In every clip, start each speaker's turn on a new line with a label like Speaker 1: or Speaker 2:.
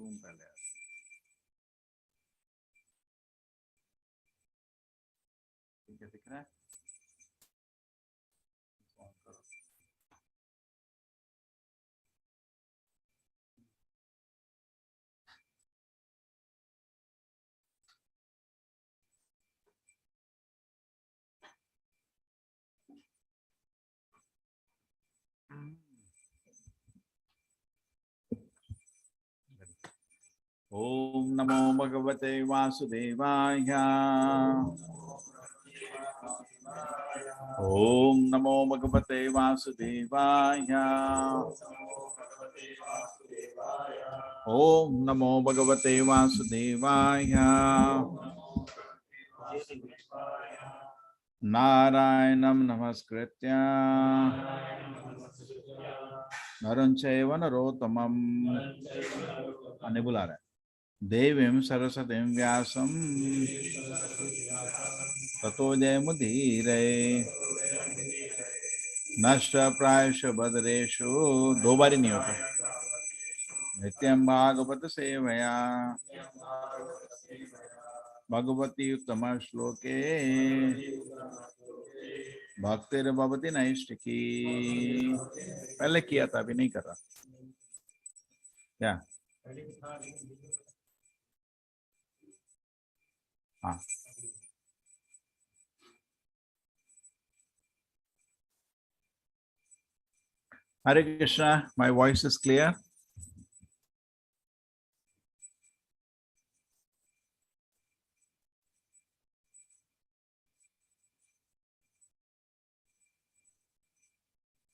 Speaker 1: Zoom पहले ठीक है, दिख रहा है? ऑन करो। ओम नमो भगवते वासुदेवाय। ओम नमो भगवते वासुदेवाय। ओम नमो भगवते वासुदेवाय। नारायणं नमस्कृत्य नरं चैव नरोत्तमं आने बुला रहा है देवीं सरस्वतीं व्यासं ततो जयमुदीरये नष्टप्रायेषु भद्रेषु दो बारी नहीं होता नित्यं भागवत सेवया भगवती उत्तम श्लोके भक्तिर्भवति नैष्ठिकी। पहले किया था, अभी नहीं कर रहा क्या? हाँ, Hare Krishna, my voice is clear.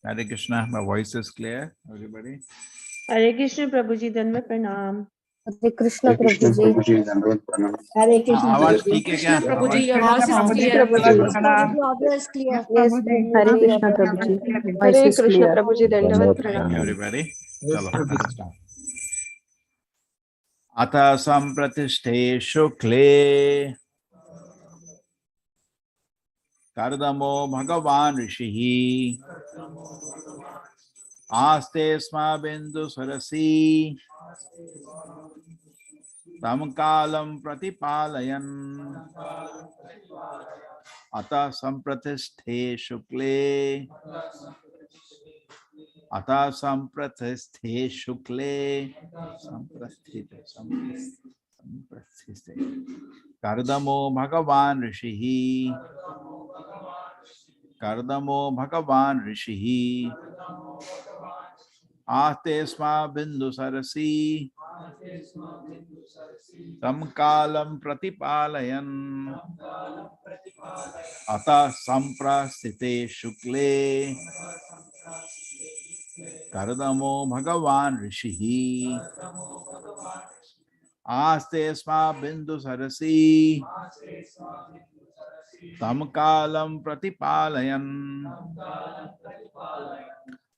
Speaker 1: Hare Krishna, my voice is clear, everybody.
Speaker 2: हरे कृष्ण प्रभु जी, दंडवत प्रणाम।
Speaker 3: हरे कृष्ण प्रभु जी दंडवत प्रणाम। हरे कृष्ण
Speaker 1: आवाज ठीक है क्या?
Speaker 4: प्रभु जी, your voice is clear.
Speaker 3: हरे कृष्ण प्रभु जी,
Speaker 2: हरे कृष्ण प्रभु जी, दंडवत प्रणाम।
Speaker 1: Everybody, चलो start. अथ संप्रतिष्ठे शुक्ले कर्दमो भगवान् ऋषिः आस्ते स्म बिन्दु सरसी तं कालं प्रतिपालयन्। अथ संप्रतिष्ठे शुक्ले अथ संप्रतिष्ठे शुक्ले संप्रतिष्ठे कर्दमो भगवान् ऋषिः कर्दमो भगवान् ऋषिः आस्ते स्म बिन्दु सरसी तं कालं प्रतिपालयन्। अथ संप्रस्थिते शुक्ले कर्दमो भगवान् ऋषिः आस्ते स्म बिन्दु सरसी तं कालं प्रतिपालयन्।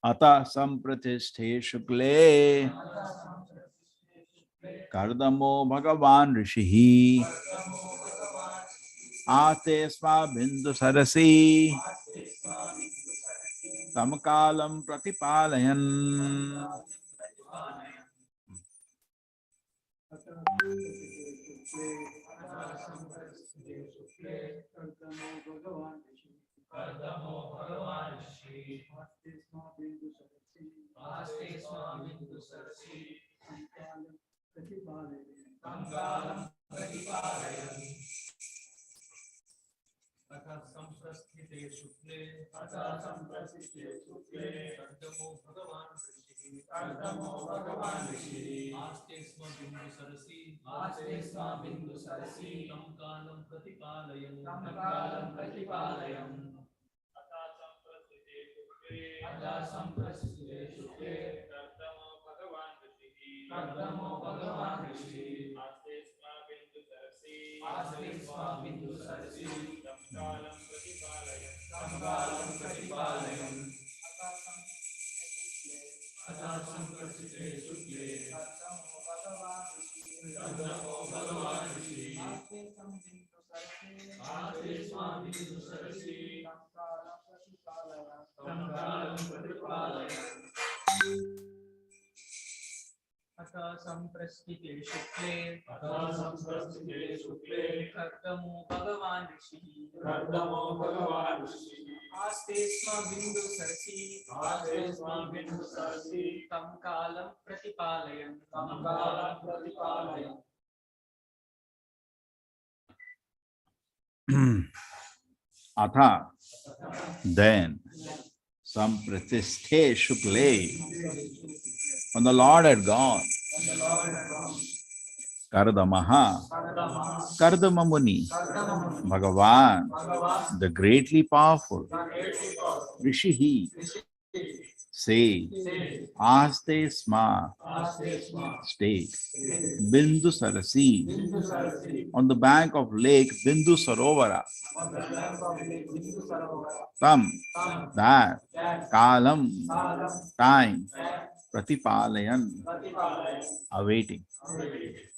Speaker 1: अथ संप्रतिष्ठे शुक्ले कर्दमो भगवान् ऋषिः आस्ते स्म बिन्दु सरसी तं कालं प्रतिपालयन्।
Speaker 5: संप्रस्थिते शुक्ले कर्दमो भगवान् ऋषिः आस्ते स्म बिन्दु सरसी तं कालं प्रतिपालयन्। अथ संप्रस्थिते शुक्ले कर्दमो भगवान् ऋषिः आस्ते स्म बिन्दु सरसी तं कालं प्रतिपालयन्। अथ संप्रस्थिते शुक्ले कर्दमो भगवान् ऋषिः आस्ते स्म बिन्दु सरसी तं कालं प्रतिपालयन्। अथ संप्रस्थिते शुक्ले कर्दमो भगवान् ऋषिः आस्ते स्म बिन्दु सरसि तं कालं प्रतिपालयन्
Speaker 1: Atha, then, Sampratisthe Shukle, when the Lord had gone, Kardamaha, Kardama Muni, Bhagavan, the greatly powerful, Rishihi, say, Aste Sma, state, Bindu Sarasi, on the bank of lake Bindu Sarovara, Tam, that, Kalam, time, Pratipalayan, awaiting.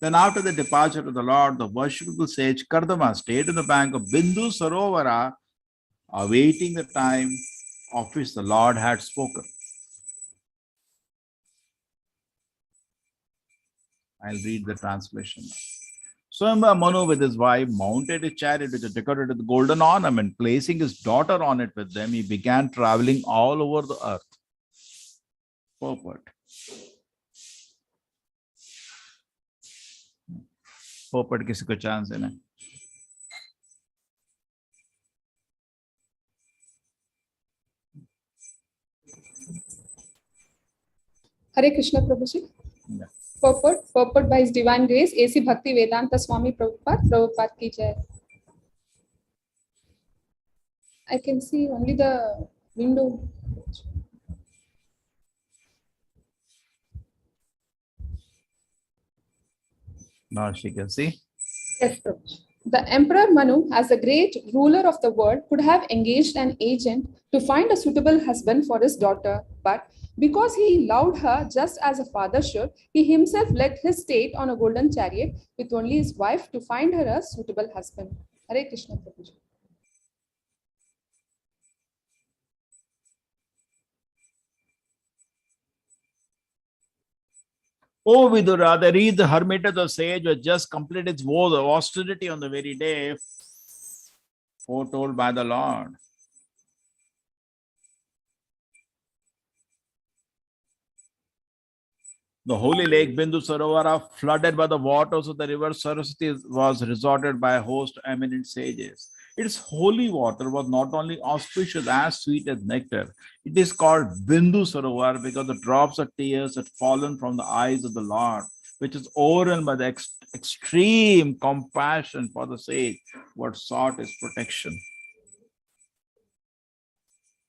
Speaker 1: Then after the departure of the Lord, the worshipful sage Kardama stayed in the bank of Bindu Sarovara, awaiting the time of which the Lord had spoken. I'll read the translation. Swayambhava Manu with his wife mounted a chariot which was decorated with golden ornament. Placing his daughter on it with them, he began traveling all over the earth. Purport. Purport किसी को chance है ना?
Speaker 4: Hare Krishna Prabhuji.
Speaker 1: Yeah.
Speaker 4: Purport by His Divine Grace, A.C. Bhakti Vedanta Swami Prabhupada ki jai. I can see only the window.
Speaker 1: Now she can see.
Speaker 4: Yes, Prabhuji. The Emperor Manu, as the great ruler of the world, could have engaged an agent to find a suitable husband for his daughter, but because he loved her just as a father should, he himself led his state on a golden chariot with only his wife to find her a suitable husband. Hare Krishna Prabhuji.
Speaker 1: O Vidura, the wreath the hermitage of sage was just completed its vow of austerity on the very day foretold by the Lord. The holy lake Bindu Sarovara, flooded by the waters of the river Saraswati, was resorted by a host of eminent sages. Its holy water was not only auspicious, as sweet as nectar. It is called Bindu Sarovar because the drops of tears had fallen from the eyes of the Lord, which is overrun by the extreme compassion for the sage who had sought his protection.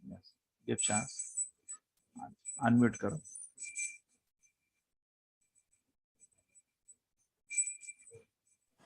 Speaker 1: Yes. Give chance. Unmute karo.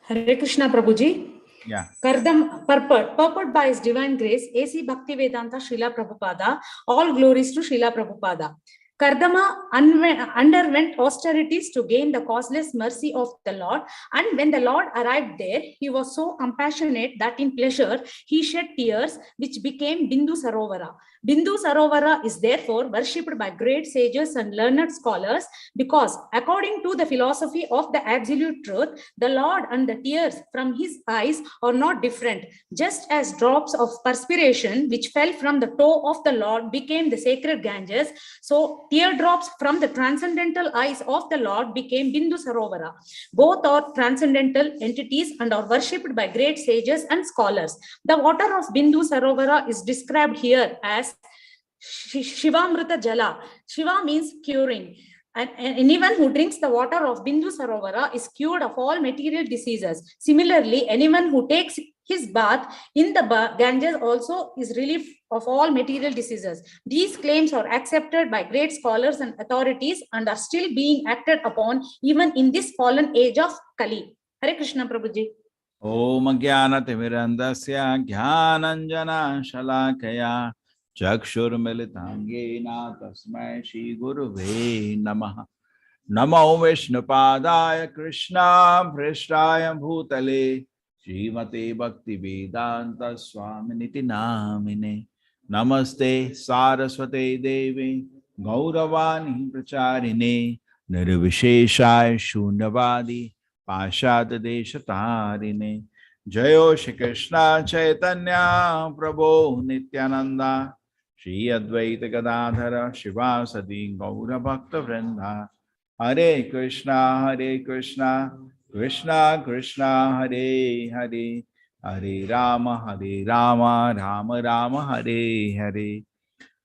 Speaker 6: Hare Krishna Prabhuji.
Speaker 1: Yeah.
Speaker 6: Purport by His Divine Grace, A.C. Bhakti Vedanta Srila Prabhupada. All glories to Srila Prabhupada. Kardama underwent austerities to gain the causeless mercy of the Lord, and when the Lord arrived there, he was so compassionate that in pleasure he shed tears, which became Bindu Sarovara. Bindu Sarovara is therefore worshipped by great sages and learned scholars because, according to the philosophy of the absolute truth, the Lord and the tears from his eyes are not different. Just as drops of perspiration which fell from the toe of the Lord became the sacred Ganges, so teardrops from the transcendental eyes of the Lord became Bindu Sarovara. Both are transcendental entities and are worshipped by great sages and scholars. The water of Bindu Sarovara is described here as Shivamrita Jala. Shiva means curing. And anyone who drinks the water of Bindu Sarovara is cured of all material diseases. Similarly, anyone who takes his bath in the Ganges also is relief of all material diseases. These claims are accepted by great scholars and authorities and are still being acted upon even in this fallen age of Kali. Hare Krishna Prabhuji.
Speaker 1: Om Jnanatimirandasya Jnananjana Shalakaya Chakshur Militangena Tasmai Shri Guruve Namaha. Namo Vishnupadaya Krishna Prashtaya Bhutale Srimate Bhakti Vedanta Swaminiti Namine. Namaste Saraswate Devi Gauravani Pracharine Nirvisheshaya Shunyavadi Pashad Deshatarine. Jayo Shri Krishna Chaitanya Prabhu Nityananda Shri Advaita Gadadhara Shivasadi Gaura Bhakta Vrinda. Hare Krishna, Krishna Krishna, Hare Hare, Hare Rama, Rama Rama, Hare Hare.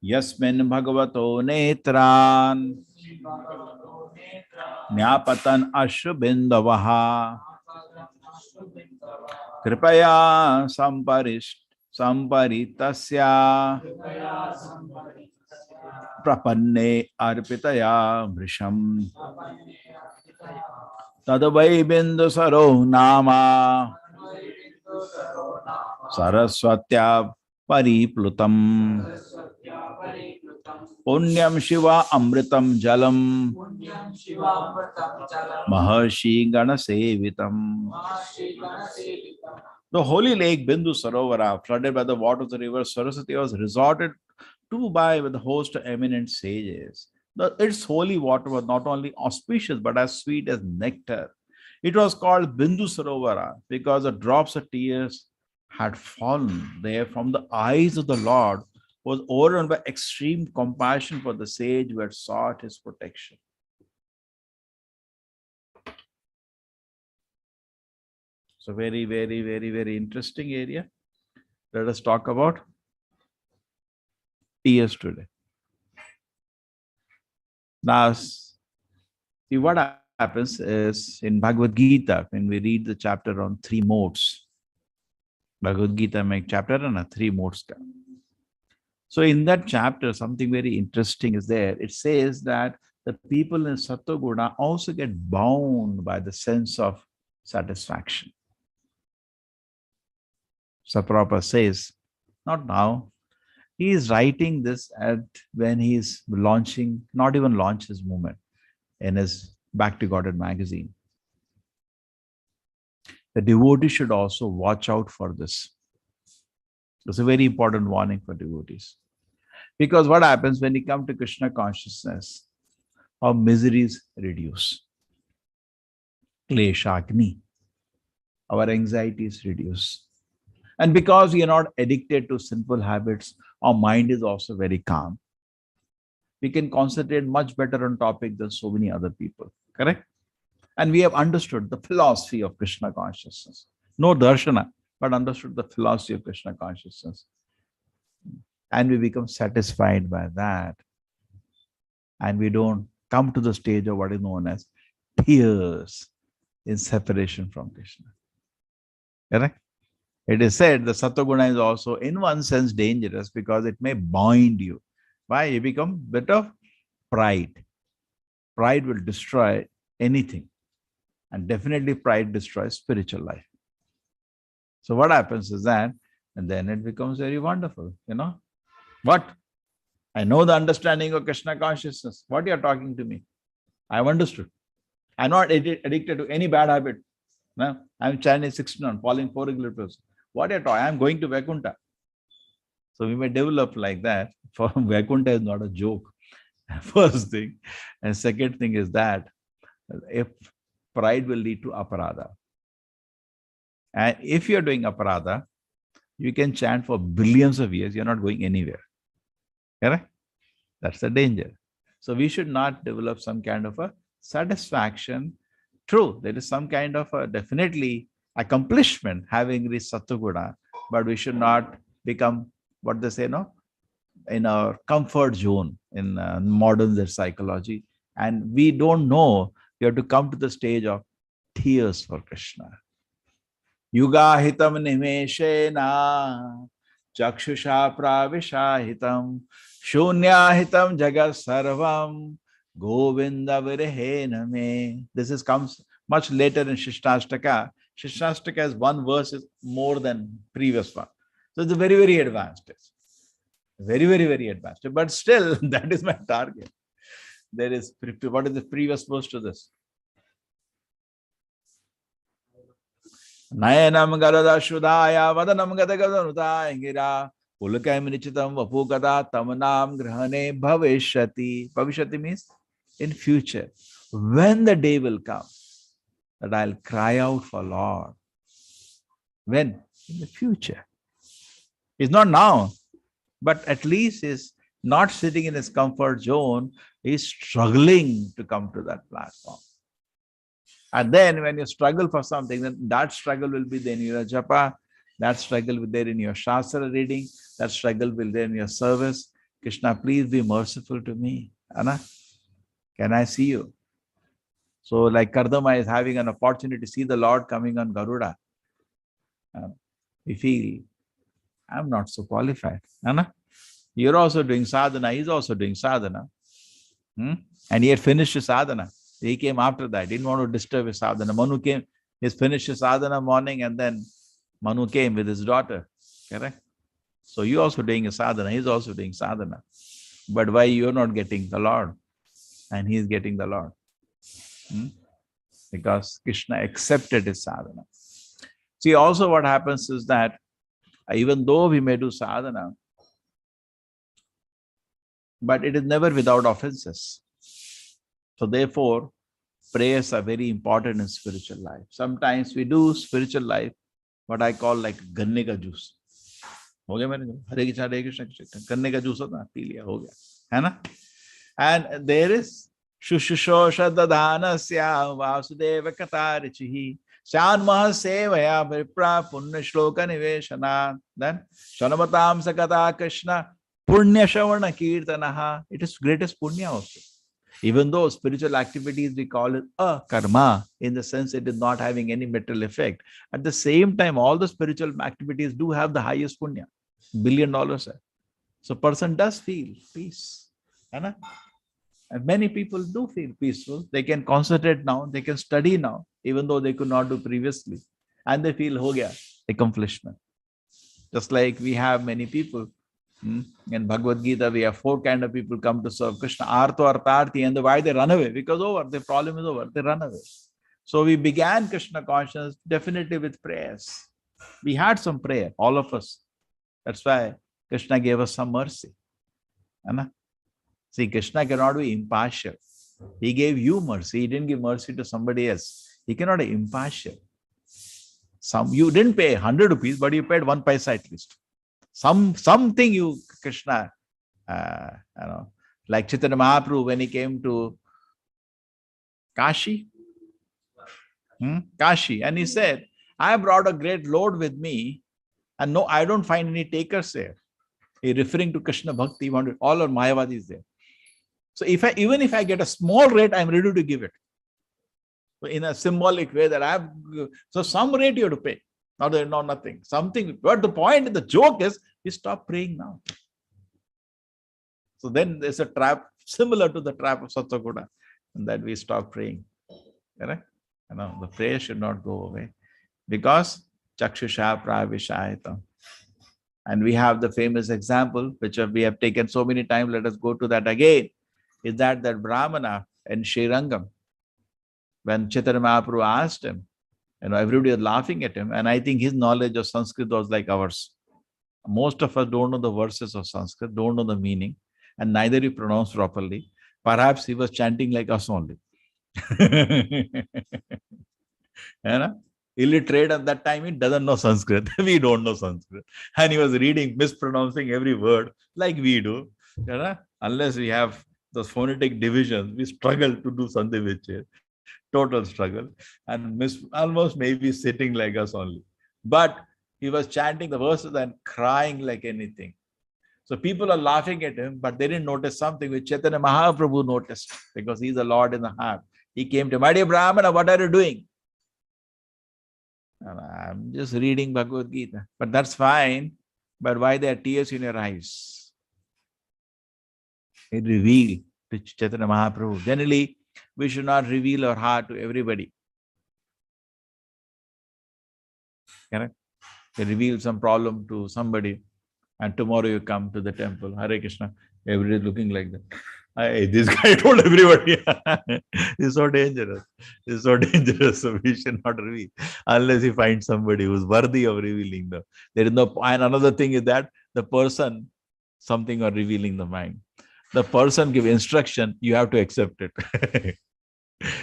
Speaker 1: Yasmin Bhagavato Netran Nyapatan Ashubindavaha Kripaya Samparitasya Prapanne Arpitaya Vrisham Tadavai Bindu Saro Nama Saraswatya Pariplutam Punyam Shiva Amritam Jalam Maharshi Gana Sevitam. The holy lake Bindu Sarovara, flooded by the water of the river Saraswati, was resorted to by with the host of eminent sages. Its holy water was not only auspicious but as sweet as nectar. It was called Bindu Sarovara because the drops of tears had fallen there from the eyes of the Lord, was overrun by extreme compassion for the sage who had sought his protection. So very, very, very, very interesting area. Let us talk about tears today. Now, see what happens is in Bhagavad Gita, when we read the chapter on 3 modes, Bhagavad Gita make chapter on 3 modes. So in that chapter, something very interesting is there. It says that the people in Sattva-guna also get bound by the sense of satisfaction. Saprabhupada says, not now. He is writing this when he is launching, not even launched his movement in his Back to Godhead magazine. The devotee should also watch out for this. It's a very important warning for devotees. Because what happens when you come to Krishna consciousness, our miseries reduce. Kleshagni, our anxieties reduce. And because we are not addicted to sinful habits, our mind is also very calm. We can concentrate much better on topic than so many other people. Correct? And we have understood the philosophy of Krishna consciousness. No darshana, but understood the philosophy of Krishna consciousness. And we become satisfied by that. And we don't come to the stage of what is known as tears in separation from Krishna. Correct? It is said the Sattva-guna is also in one sense dangerous because it may bind you. Why? You become a bit of pride. Pride will destroy anything. And definitely pride destroys spiritual life. So what happens is that, and then it becomes very wonderful, What? I know the understanding of Krishna consciousness. What you are talking to me? I have understood. I'm not addicted to any bad habit. No, I'm chanting 16, following 4 regular person. What are you talking? I'm going to Vaikuntha. So we may develop like that. For Vaikuntha is not a joke. First thing. And second thing is that if pride will lead to aparadha. And if you're doing aparadha, you can chant for billions of years. You're not going anywhere. Correct? That's the danger. So we should not develop some kind of a satisfaction. True, there is some kind of a definitely accomplishment having this Sattva-guna, but we should not become what they say, in our comfort zone in modern psychology. And we don't know, we have to come to the stage of tears for Krishna. Yuga hitam nimeshena chakshusha pravishahitam shunya hitam jagat sarvam govinda virahena me. This comes much later in Shishtastaka. Shishtastaka has one verse is more than previous one. So it's very, very advanced. Very, very, very advanced. But still, that is my target. There is, what is the previous verse to this? Nayanam garada shudaya vadanam gadagadanutaya gira ulakam nichitam vapukada tamanam grahane bhavishyati. Bhavishyati means in future. when the day will come that I'll cry out for Lord. When? In the future. It's not now, but at least he's not sitting in his comfort zone. He's struggling to come to that platform. And then when you struggle for something, then that struggle will be there in your japa, that struggle will be there in your shastra reading, that struggle will be there in your service. Krishna, please be merciful to me. Anna, can I see you? So like Kardama is having an opportunity to see the Lord coming on Garuda. We feel, I'm not so qualified. Anna, you're also doing sadhana, he's also doing sadhana. And he had finished his sadhana. He came after that, didn't want to disturb his sadhana. Manu came, he's finished his sadhana morning, and then Manu came with his daughter. Correct? So you're also doing a sadhana, he's also doing sadhana. But why you're not getting the Lord? And he's getting the Lord. Because Krishna accepted his sadhana. See, also what happens is that even though we may do sadhana, but it is never without offenses. So therefore, prayers are very important in spiritual life. Sometimes we do spiritual life, what I call like ganne ka juice. Ho gaya mere Hare Krishna, Hare Krishna, ganne ka juice hota, pee liya, ho gaya. Hai na? And there is Shushusho Shadadhanasya Vasudeva Katarichihi Shan Mahasevaya Vipra Punya Shloka Niveshana. Then Shanamatam Sakata Krishna Punya Shavana Kirtanaha. It is greatest punya also. Even though spiritual activities, we call it a karma, in the sense it is not having any material effect. At the same time, all the spiritual activities do have the highest punya, $1 billion. So person does feel peace. And many people do feel peaceful. They can concentrate now, they can study now, even though they could not do previously. And they feel, ho gaya, accomplishment. Just like we have many people. In Bhagavad Gita, we have 4 kinds of people come to serve Krishna. Artho, Artharthi, and why they run away? Because the problem is over, they run away. So we began Krishna consciousness definitely with prayers. We had some prayer, all of us. That's why Krishna gave us some mercy. See, Krishna cannot be impartial. He gave you mercy. He didn't give mercy to somebody else. He cannot be impartial. You didn't pay 100 rupees, but you paid 1 paisa at least. Something you, Krishna, like Chaitanya Mahaprabhu when he came to Kashi, and he said, I brought a great load with me, and no, I don't find any takers there. He referring to Krishna Bhakti, wanted all our Mayavadis there. So even if I get a small rate, I'm ready to give it. So in a symbolic way that so some rate you have to pay. Not nothing. Something. But the point, the joke is, we stop praying now. So then there's a trap similar to the trap of Satyagoda, and that we stop praying. Correct? The prayer should not go away. Because Chakshusha Pravishayata. And we have the famous example, which we have taken so many times, let us go to that again, is that Brahmana in Srirangam, when Chaitanya Mahaprabhu asked him, everybody was laughing at him, and I think his knowledge of Sanskrit was like ours. Most of us don't know the verses of Sanskrit, don't know the meaning, and neither he pronounced properly. Perhaps he was chanting like us only. Illiterate at that time, he doesn't know Sanskrit. We don't know Sanskrit. And he was reading, mispronouncing every word like we do. Unless we have those phonetic divisions, we struggle to do Sandhi Vichir. Total struggle. And almost maybe sitting like us only. But he was chanting the verses and crying like anything. So people are laughing at him, but they didn't notice something which Chaitanya Mahaprabhu noticed, because he's the Lord in the heart. He came to him, my dear Brahmana, what are you doing? And I'm just reading Bhagavad Gita. But that's fine. But why there are tears in your eyes? It revealed to Chaitanya Mahaprabhu. Generally, we should not reveal our heart to everybody. Correct? You reveal some problem to somebody, and tomorrow you come to the temple, Hare Krishna, everybody is looking like that. This guy told everybody. It's so dangerous. It's so dangerous. So we should not reveal unless you find somebody who's worthy of revealing them. There is no. And another thing is that the person, something or revealing the mind. The person give instruction, you have to accept it.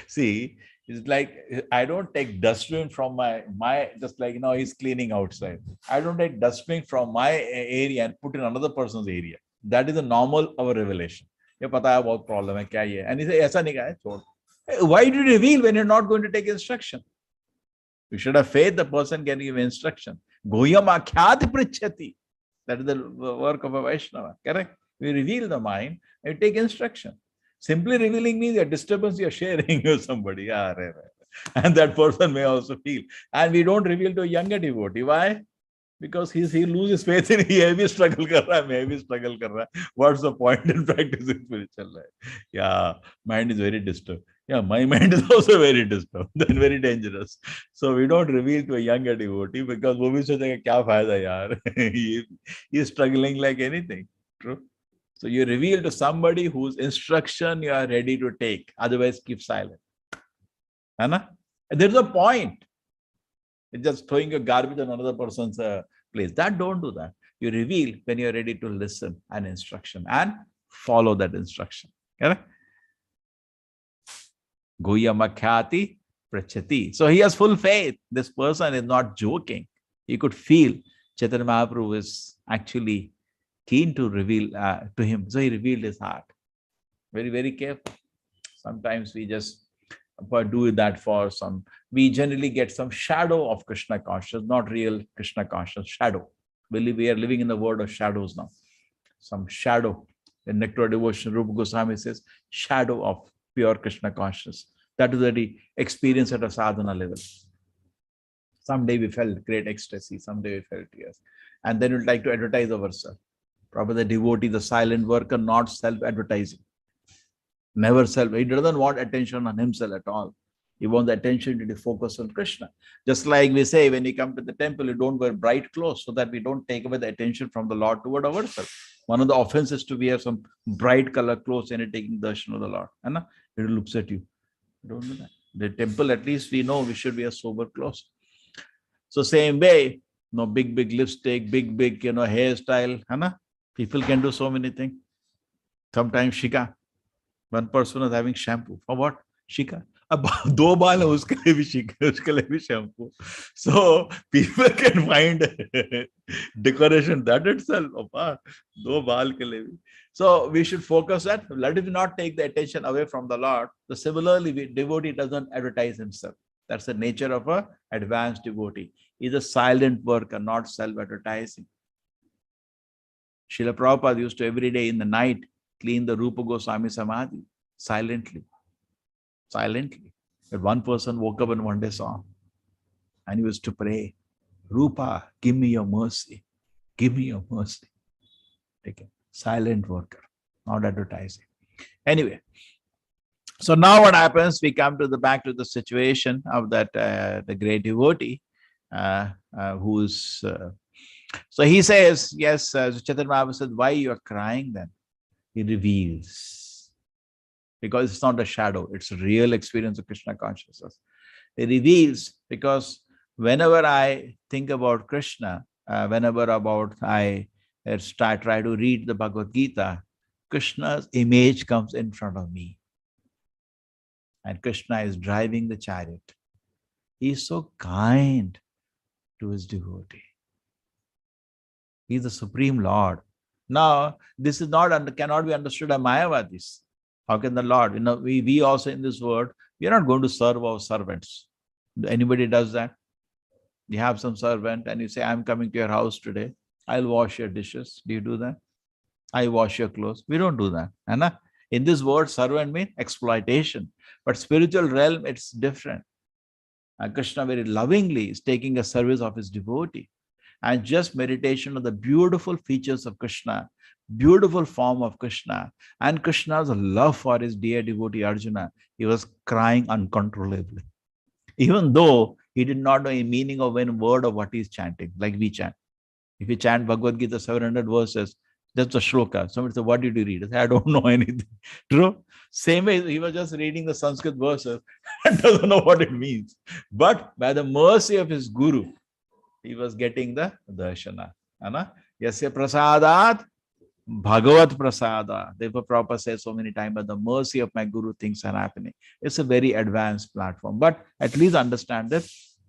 Speaker 1: See, it's like I don't take dustbin from my just like he's cleaning outside. I don't take dustbin from my area and put in another person's area. That is the normal our revelation. ये पता है बहुत problem है क्या ये? And he say ऐसा नहीं कहा छोड़. Why do you reveal when you're not going to take instruction? You should have faith the person can give instruction. Goyam akhyat prichati. That is the work of a Vaishnava. Correct? We reveal the mind and we take instruction. Simply revealing means a disturbance you're sharing with somebody. And that person may also feel. And we don't reveal to a younger devotee. Why? Because he loses faith in he heavy struggle kar raha hai, मैं heavy struggle kar raha hai. What's the point in practicing spiritual life? Yeah, mind is very disturbed. Yeah, my mind is also very disturbed, then very dangerous. So we don't reveal to a younger devotee because वो भी सोचेगा क्या फायदा यार, he is struggling like anything. True. So you reveal to somebody whose instruction you are ready to take. Otherwise, keep silent. Anna? There's a point. It's just throwing your garbage on another person's place. That don't do that. You reveal when you're ready to listen an instruction and follow that instruction. Correct? Guya makhyati prachati. So he has full faith. This person is not joking. You could feel Chaitanya Mahaprabhu is actually keen to reveal to him. So he revealed his heart. Very, very careful. Sometimes we just do that for some. We generally get some shadow of Krishna consciousness, not real Krishna consciousness, shadow. We are living in the world of shadows now. Some shadow. In Nectar Devotion, Rupa Goswami says, shadow of pure Krishna consciousness. That is the experience at a sadhana level. Someday we felt great ecstasy, someday we felt tears. And then we'd like to advertise ourselves. Probably the devotee, the silent worker, not self-advertising. Never self. He doesn't want attention on himself at all. He wants the attention to be focused on Krishna. Just like we say, when you come to the temple, you don't wear bright clothes so that we don't take away the attention from the Lord toward ourselves. One of the offenses to wear some bright color clothes and you're taking darshan of the Lord. And it looks at you. Don't do that. The temple, at least we know we should wear sober clothes. So same way, no big lipstick, big hairstyle. People can do so many things. Sometimes shika. One person is having shampoo. For what? Shika. अब दो बाल है उसके लिए भी शिका, उसके लिए भी shampoo. So people can find decoration that itself. दो बाल के लिए भी. So we should focus that. Let it not take the attention away from the Lord. So similarly, devotee doesn't advertise himself. That's the nature of a advanced devotee. He's a silent worker, not self-advertising. Srila Prabhupada used to every day in the night clean the Rupa Goswami Samadhi silently. Silently. But one person woke up and one day saw him and he was to pray, Rupa, give me your mercy. Give me your mercy. Take it. Silent worker, not advertising. Anyway, so now what happens? We come to back to the situation of that the great devotee who's. So he says, yes, Chaitanya Mahaprabhu said, why you are crying then? He reveals. Because it's not a shadow, it's a real experience of Krishna consciousness. It reveals because whenever I think about Krishna, whenever I try to read the Bhagavad Gita, Krishna's image comes in front of me. And Krishna is driving the chariot. He is so kind to his devotee. He is the Supreme Lord. Now, this is cannot be understood by Mayavadis. How can the Lord? We also in this world, we are not going to serve our servants. Anybody does that? You have some servant and you say, I'm coming to your house today. I'll wash your dishes. Do you do that? I wash your clothes. We don't do that. In this word, servant means exploitation. But spiritual realm, it's different. And Krishna very lovingly is taking a service of his devotee. And just meditation on the beautiful features of Krishna, beautiful form of Krishna, and Krishna's love for his dear devotee Arjuna, he was crying uncontrollably. Even though he did not know a meaning of one word of what he's chanting, like we chant. If you chant Bhagavad Gita 700 verses, that's a shloka. Somebody said, what did you read? I said, I don't know anything. True? Same way, he was just reading the Sanskrit verses and doesn't know what it means. But by the mercy of his guru, he was getting the darshana. Yasya prasadat Bhagavat Prasada. Therefore, Prabhupada says so many times, but the mercy of my Guru, things are happening. It's a very advanced platform, but at least understand that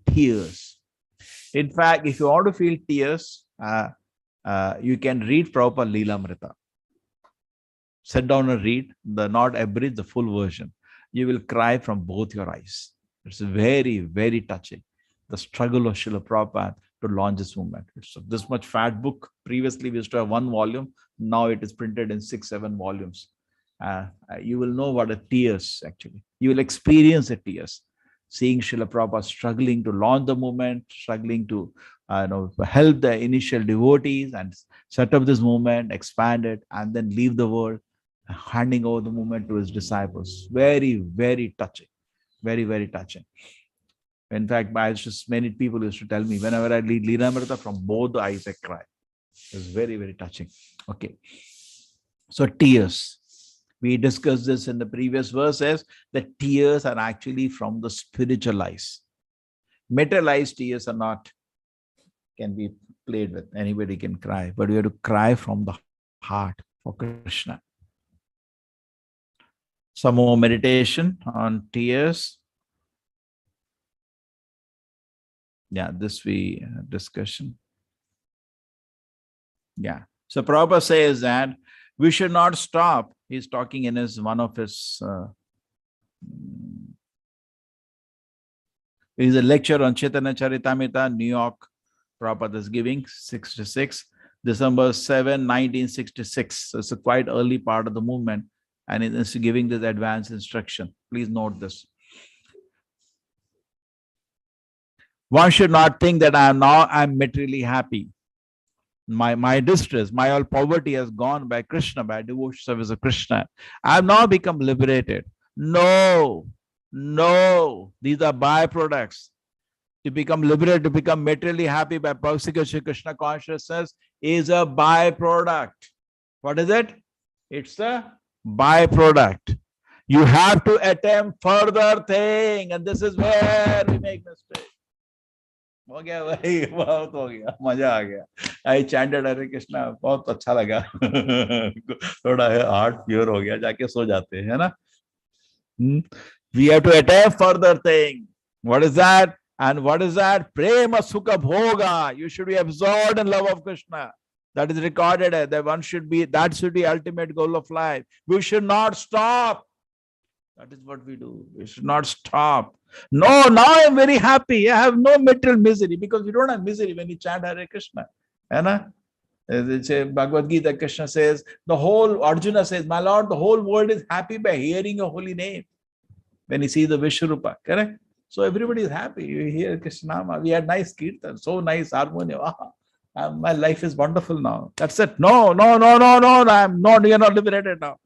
Speaker 1: tears. In fact, if you want to feel tears, you can read Prabhupada Leelamrita. Sit down and read the not abridged, the full version. You will cry from both your eyes. It's very, very touching. The struggle of Srila Prabhupada to launch this movement. It's this much fat book. Previously, we used to have one volume. Now it is printed in 6-7 volumes. You will know what are tears actually. You will experience the tears. Seeing Srila Prabhupada struggling to launch the movement, struggling to help the initial devotees and set up this movement, expand it, and then leave the world, handing over the movement to his disciples. Very, very touching. Very, very touching. In fact, many people used to tell me, whenever I read Leelamrita, from both the eyes I cry. It's very, very touching. Okay. So tears. We discussed this in the previous verses, that tears are actually from the spiritual eyes. Materialized tears are not, can be played with. Anybody can cry, but we have to cry from the heart for Krishna. Some more meditation on tears. Yeah, this we discussion. Yeah. So Prabhupada says that we should not stop. He's talking in one of his is a lecture on Chaitanya Charitamrita, New York. Prabhupada is giving 66, December 7, 1966. So it's a quite early part of the movement, and it is giving this advanced instruction. Please note this. One should not think that I'm materially happy. My distress, my all poverty has gone by Krishna, by devotion service of Krishna. I have now become liberated. No, these are byproducts. To become liberated, to become materially happy by pursuing Krishna consciousness is a byproduct. What is it? It's a byproduct. You have to attempt further thing, and this is where we make mistakes. हो गया भाई, बहुत हो गया, मजा आ गया. I chanted Hare Krishna, बहुत अच्छा लगा. थोड़ा heart pure हो गया, जाके सो जाते हैं, है ना? We have to attempt further thing. What is that? And what is that? Prema Sukha Bhoga. You should be absorbed in love of Krishna. That is recorded as that should be ultimate goal of life. We should not stop. That is what we do. We should not stop. No, now I am very happy. I have no material misery, because you don't have misery when you chant Hare Krishna. Bhagavad Gita, Krishna says, Arjuna says, my Lord, the whole world is happy by hearing your holy name. When you see the Vishwarupa, correct? So everybody is happy. You hear Krishna. We had nice kirtan, so nice harmonium. My life is wonderful now. That's it. No. You're not liberated now.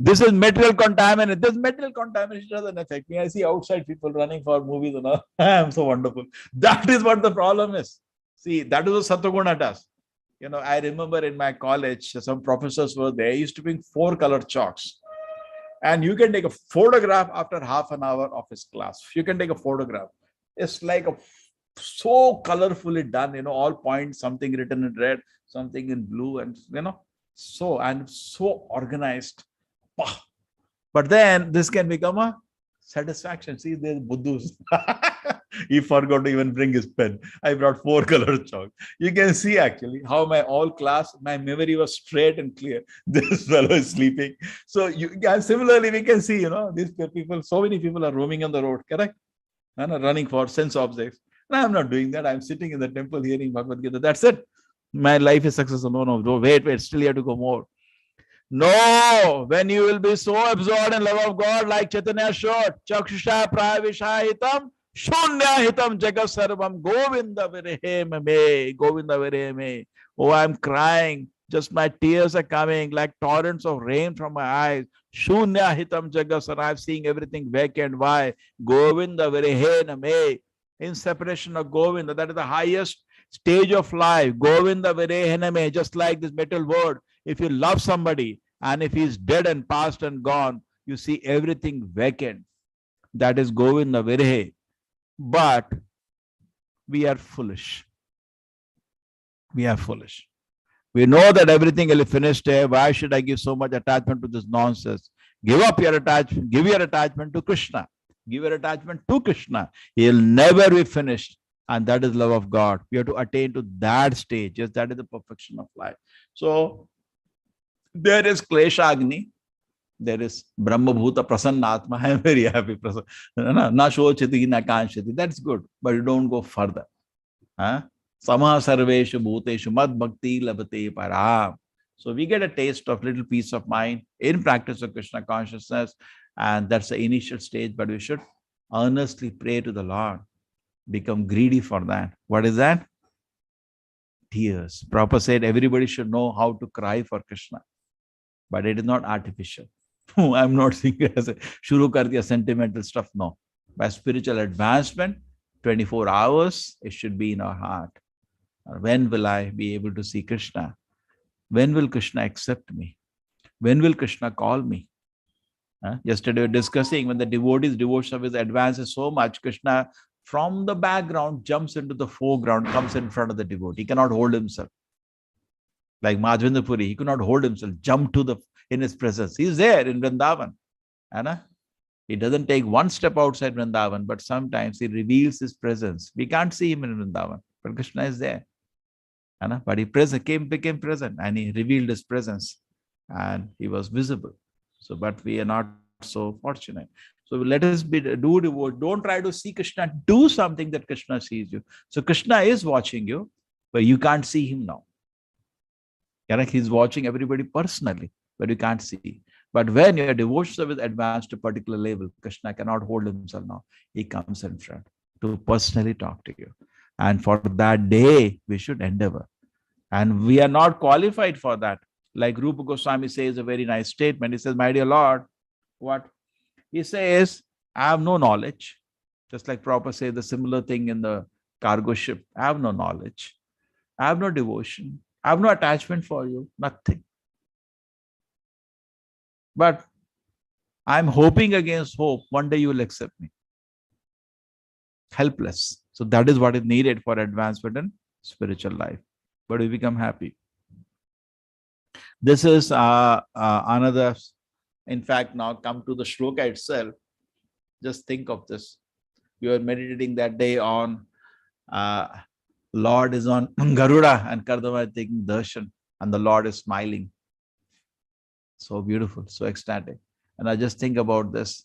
Speaker 1: This is material contamination. This material contamination doesn't affect me. I see outside people running for movies and all. I'm so wonderful. That is what the problem is. See, that is what Satoguna does. I remember in my college, some professors were there. Used to bring 4-color chalks. And you can take a photograph after half an hour of his class. You can take a photograph. It's like so colorfully done, all points, something written in red, something in blue, and so organized. But then this can become a satisfaction. See, there's Buddhus. He forgot to even bring his pen. I brought 4-color chalk. You can see actually how my memory was straight and clear. This fellow is sleeping. So similarly, we can see, these people, so many people are roaming on the road, correct? And running for sense objects. And I'm not doing that. I'm sitting in the temple hearing Bhagavad Gita. That's it. My life is successful. No, wait, still you have to go more. No, when you will be so absorbed in love of God, like Chaitanya showed, Chakshusha Pravishahitam, Shunyahitam Jagat Sarvam, Govinda Virehe me. Oh, I'm crying. Just my tears are coming like torrents of rain from my eyes. Shunyahitam Jagat Sarvam. I'm seeing everything vacant. Why? Govinda Virehe me. In separation of Govinda, that is the highest stage of life. Govinda Virehe me. Just like this metal word. If you love somebody and if he's dead and past and gone, you see everything vacant. That is Govinda Virehe. But we are foolish. We are foolish. We know that everything will be finished here. Why should I give so much attachment to this nonsense? Give up your attachment. Give your attachment to Krishna. Give your attachment to Krishna. He'll never be finished. And that is love of God. We have to attain to that stage. Yes, that is the perfection of life. So there is Klesha Agni. There is Brahma Bhuta Prasannatma. I am very happy. Na shochati, na kanshati. That's good. But you don't go further. Huh? Samah sarveshu bhuteshu mad bhakti labate param. So we get a taste of little peace of mind in practice of Krishna consciousness. And that's the initial stage. But we should earnestly pray to the Lord. Become greedy for that. What is that? Tears. Prabhupada said everybody should know how to cry for Krishna. But it is not artificial. I'm not saying it as a shuru kar diya sentimental stuff. No. By spiritual advancement, 24 hours, it should be in our heart. When will I be able to see Krishna? When will Krishna accept me? When will Krishna call me? Yesterday we were discussing when the devotee's devotion service advances so much, Krishna from the background jumps into the foreground, comes in front of the devotee. He cannot hold himself. Like Madhavendra Puri, he could not hold himself, jump in his presence. He is there in Vrindavan. He doesn't take one step outside Vrindavan, but sometimes he reveals his presence. We can't see him in Vrindavan, but Krishna is there. But he became present and he revealed his presence and he was visible. So, but we are not so fortunate. So let us do devote. Don't try to see Krishna. Do something that Krishna sees you. So Krishna is watching you, but you can't see him now. He's watching everybody personally, but you can't see. But when your devotion service advanced to a particular level, Krishna cannot hold himself now. He comes in front to personally talk to you. And for that day, we should endeavor. And we are not qualified for that. Like Rupa Goswami says a very nice statement. He says, my dear Lord, what? He says, I have no knowledge. Just like Prabhupada says the similar thing in the cargo ship. I have no knowledge. I have no devotion. I have no attachment for you. Nothing. But I'm hoping against hope. One day you will accept me. Helpless. So that is what is needed for advancement in spiritual life. But we become happy. This is another, in fact, now come to the shloka itself. Just think of this. You are meditating that day on Lord is on Garuda and Kardama is taking darshan and the Lord is smiling. So beautiful, so ecstatic. And I just think about this,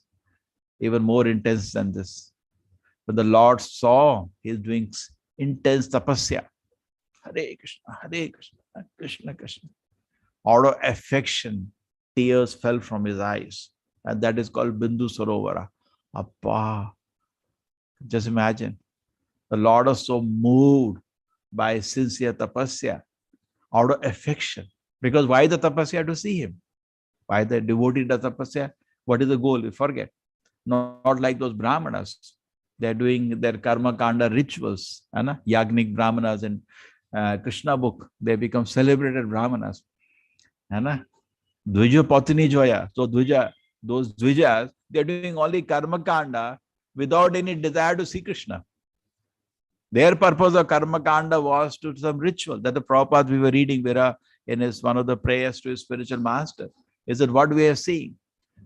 Speaker 1: even more intense than this. When the Lord saw he's doing intense tapasya, Hare Krishna, Krishna Krishna. Out of affection, tears fell from his eyes. And that is called Bindu Sarovara. Appa. Just imagine. The Lord was so moved by sincere tapasya, out of affection. Because why the tapasya? To see him. Why the devotee does tapasya? What is the goal? We forget. Not like those Brahmanas. They're doing their karma kanda rituals. Yagnik Brahmanas in Krishna book. They become celebrated Brahmanas. Dvija Patini Joya. So those Dvijas, they're doing only karma kanda without any desire to see Krishna. Their purpose of karma kanda was to some ritual. That the Prabhupada we were reading in his one of the prayers to his spiritual master. Is that what we are seeing?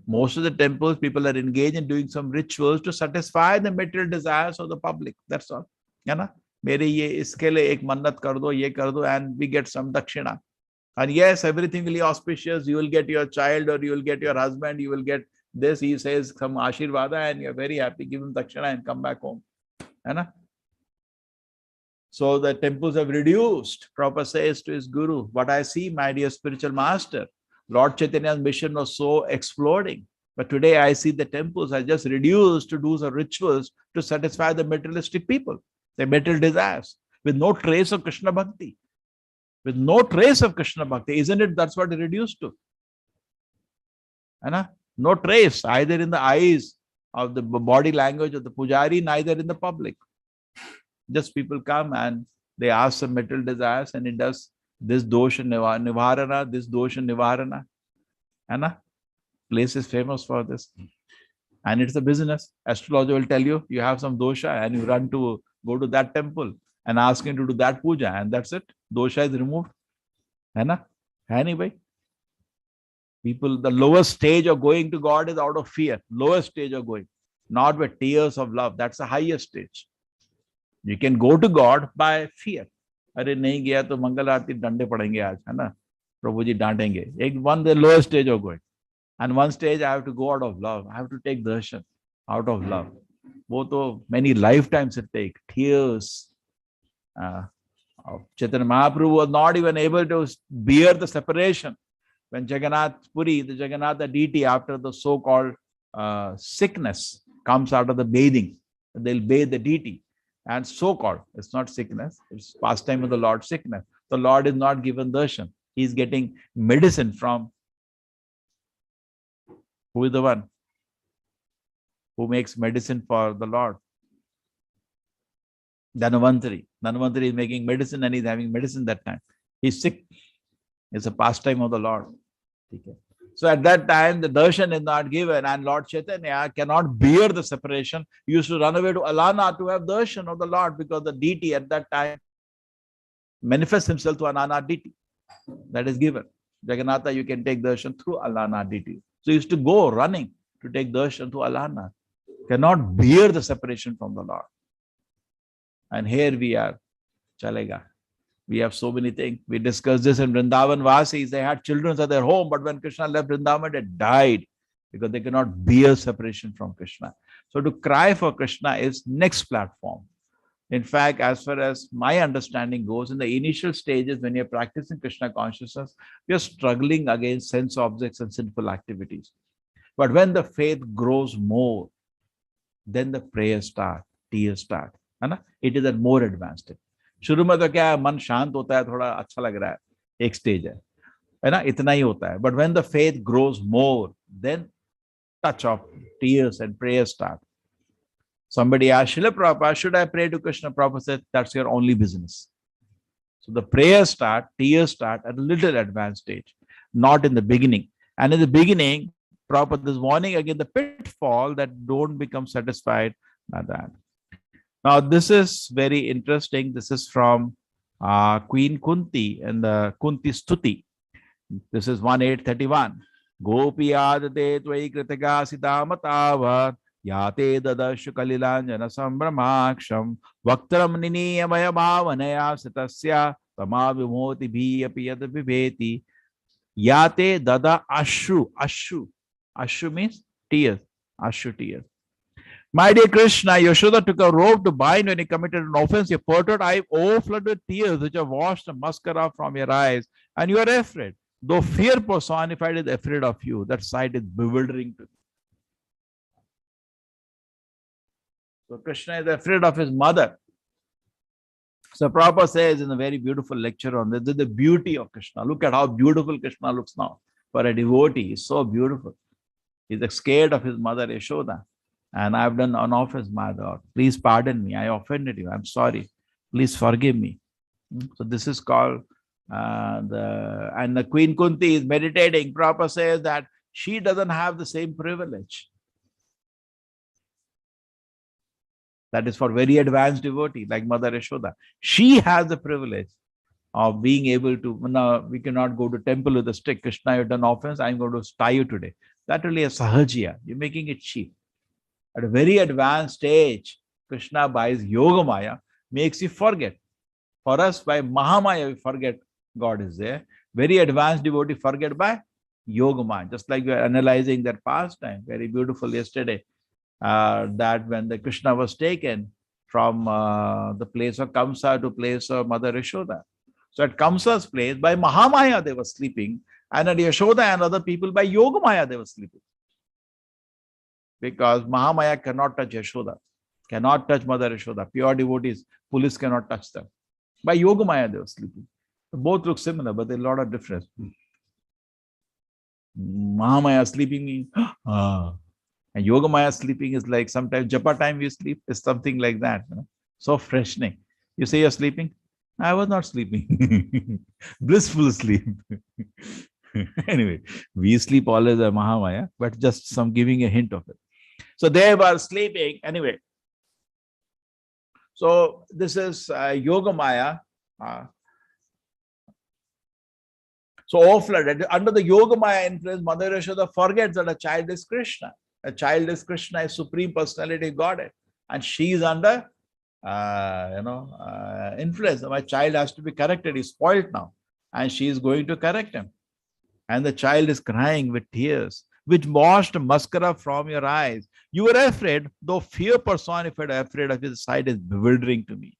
Speaker 1: Most of the temples, people are engaged in doing some rituals to satisfy the material desires of the public. That's all. Mere ye iske liye ek mannat kar do, ye kar do, and we get some dakshina. And yes, everything will be auspicious. You will get your child or you will get your husband. You will get this. He says some ashirvada and you're very happy. Give him dakshina and come back home. So the temples have reduced. Prabhupada says to his guru, what I see, my dear spiritual master, Lord Chaitanya's mission was so exploding. But today I see the temples are just reduced to do some rituals to satisfy the materialistic people, their material desires, with no trace of Krishna Bhakti. With no trace of Krishna Bhakti. Isn't it? That's what it reduced to. No trace, either in the eyes of the body language of the pujari, neither in the public. Just people come and they ask some material desires and it does this dosha nivarana, this dosha nivarana. Place is famous for this. And it's a business. Astrologer will tell you, you have some dosha and you run to go to that temple and ask him to do that puja and that's it. Dosha is removed. है ना? है नहीं भाई? People, the lowest stage of going to God is out of fear. Lowest stage of going, not with tears of love. That's the highest stage. You can go to God by fear. अरे नहीं गया तो मंगल आरती डंडे पड़ेंगे आज, है ना? प्रभु जी डांटेंगे. एक one the lowest stage of going, and one stage I have to go out of love. I have to take darshan out of love. वो तो many lifetimes it take, tears. Chaitanya Mahaprabhu was not even able to bear the separation. When Jagannath Puri, the Jagannath deity, after the so-called sickness comes out of the bathing, they'll bathe the deity. And so-called, it's not sickness, it's pastime of the Lord, sickness. The Lord is not given darshan. He's getting medicine from, who is the one who makes medicine for the Lord? Dhanvantari. Dhanvantari is making medicine and he's having medicine that time. He's sick. It's a pastime of the Lord. Okay. So at that time, the darshan is not given, and Lord Chaitanya cannot bear the separation. He used to run away to Alana to have darshan of the Lord, because the deity at that time manifests himself to Alana deity. That is given. Jagannatha, you can take darshan through Alana deity. So he used to go running to take darshan to Alana. Cannot bear the separation from the Lord. And here we are, chalega. We have so many things. We discussed this in Vrindavan Vasis. They had children at their home, but when Krishna left Vrindavan, they died because they cannot bear separation from Krishna. So to cry for Krishna is next platform. In fact, as far as my understanding goes, in the initial stages, when you're practicing Krishna consciousness, you're struggling against sense objects and sinful activities. But when the faith grows more, then the prayers start, tears start. It is a more advanced stage. शुरू में तो क्या है, मन शांत होता है, थोड़ा अच्छा लग रहा है, एक स्टेज है ना, इतना ही होता है. But when the faith grows more, then touch of tears and prayers start. Somebody asked Srila Prabhupada, should I pray to Krishna? Prabhupada said, that's your only business. So the prayers start, tears start at a little advanced stage, not in the beginning. And in the beginning, Prabhupada is warning against the pitfall that don't become satisfied by that. Now, this is very interesting. This is from Queen Kunti and the Kunti Stuti. This is 1:831. Gopi adate tvai kritaga siddhamatavat yate dadashu kalilanjana sambramaksham vaktaram niniyamaya bhavanaya sitasya tamavimoti bhiyapi yad vibheti yate dada ashru. Ashru means tears. Ashru tears. My dear Krishna, Yashoda took a rope to bind when he committed an offense. Your perturbed eye overflowed with tears, which have washed the mascara from your eyes, and you are afraid. Though fear personified is afraid of you, that sight is bewildering to you. So Krishna is afraid of his mother. So Prabhupada says in a very beautiful lecture on this is the beauty of Krishna. Look at how beautiful Krishna looks now. For a devotee, he's so beautiful. He's scared of his mother Yashoda. And I've done an offense, my God. Please pardon me. I offended you. I'm sorry. Please forgive me. So this is called the Queen Kunti is meditating. Prabhupada says that she doesn't have the same privilege. That is for very advanced devotee like Mother Yashoda. She has the privilege of being able to, no, we cannot go to temple with a stick. Krishna, you've done offense. I'm going to tie you today. That really is sahajiya. You're making it cheap. At a very advanced stage, Krishna by his Yoga Maya makes you forget. For us, by Mahamaya, we forget God is there. Very advanced devotee forget by Yoga Maya. Just like we are analyzing that pastime, very beautiful yesterday, that when the Krishna was taken from the place of Kamsa to place of Mother Yashoda. So at Kamsa's place, by Mahamaya they were sleeping, and at Yashoda and other people, by Yoga Maya they were sleeping. Because Mahamaya cannot touch Yashoda, cannot touch Mother Yashoda. Pure devotees, police cannot touch them. By Yoga Maya they were sleeping. Both look similar, but there's a lot of difference. Mahamaya sleeping means, and Yoga Maya sleeping is like sometimes Japa time you sleep, is something like that. So freshening. You say you're sleeping? I was not sleeping. Blissful sleep. Anyway, we sleep always at Mahamaya, but just some giving a hint of it. So they were sleeping. Anyway, so this is Yoga Maya. So, oh flooded, under the Yogamaya influence, Mother Yashoda forgets that a child is Krishna. A child is Krishna, is Supreme Personality Godhead. And she is under, influence. My child has to be corrected. He's spoiled now. And she is going to correct him. And the child is crying with tears, which washed mascara from your eyes. You were afraid, though fear personified, afraid of his sight is bewildering to me.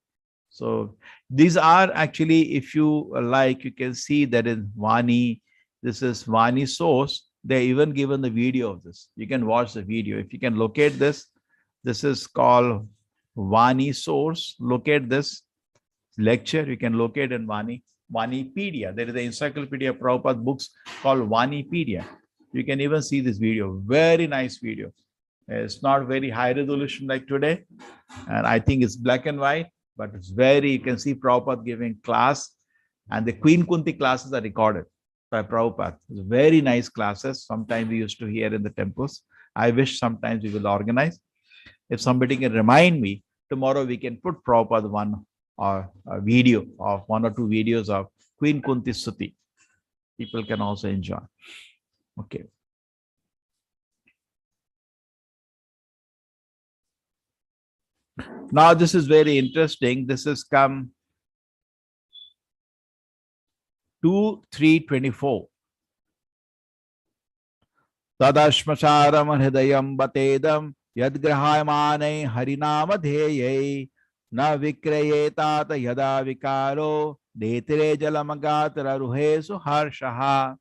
Speaker 1: So these are actually, if you like, you can see that in Vani, this is Vani source. They even given the video of this. You can watch the video. If you can locate this, this is called Vani source. Locate this lecture. You can locate in Vanipedia. There is an encyclopedia of Prabhupada books called Vanipedia. You can even see this video. Very nice video. It's not very high resolution like today. And I think it's black and white, but it's very, you can see Prabhupada giving class, and the Queen Kunti classes are recorded by Prabhupada. It's very nice classes. Sometimes we used to hear in the temples. I wish sometimes we will organize. If somebody can remind me, tomorrow we can put Prabhupada one or a video of 1 or 2 videos of Queen Kunti Suti. People can also enjoy. Okay. Now this is very interesting. This has come 2:3:24. Tadashmasharam hridayam batedam yadgrahayamane harinamadheyai na vikrayetata yada vikaro detire jalamagatara ruhesu harshaha.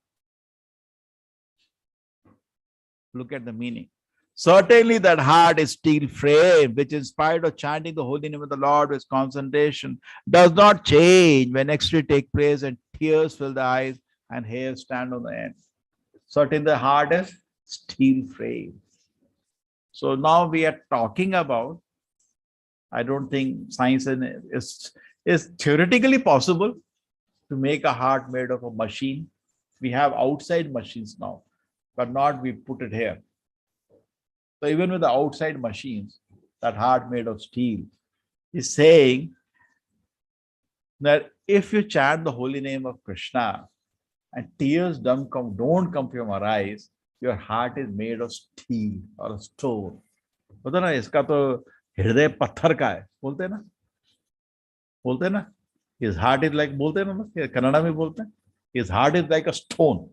Speaker 1: Look at the meaning. Certainly that heart is steel frame, which in spite of chanting the holy name of the Lord with concentration, does not change when ecstasy takes place and tears fill the eyes and hairs stand on the end. Certainly the heart is steel frame. So now we are talking about, I don't think science is theoretically possible to make a heart made of a machine. We have outside machines now, but not we put it here. So even with the outside machines, that heart made of steel is saying that if you chant the holy name of Krishna and tears don't come from your eyes, your heart is made of steel or a stone. पता ना इसका तो हृदय पत्थर का है, बोलते हैं ना, his heart is like, बोलते हैं ना, कन्नड़ा में बोलते हैं, his heart is like a stone.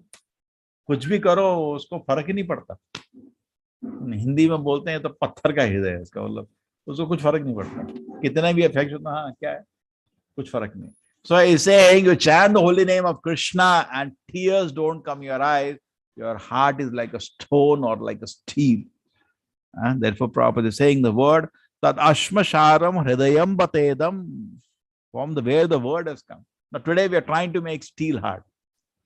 Speaker 1: कुछ भी करो उसको फर्क ही नहीं पड़ता. हिंदी में बोलते हैं तो पत्थर का हृदय है, इसका मतलब उसको कुछ फर्क नहीं पड़ता, कितना भी अफेक्ट होता, हाँ क्या है, कुछ फर्क नहीं. So he's saying, you chant the holy name of Krishna and tears don't come your eyes, your heart is like a stone or like a steel. And therefore Prabhupada is saying the word that ashmasharam hridayam batedam, from the where the word has come. Now today we are trying to make steel heart,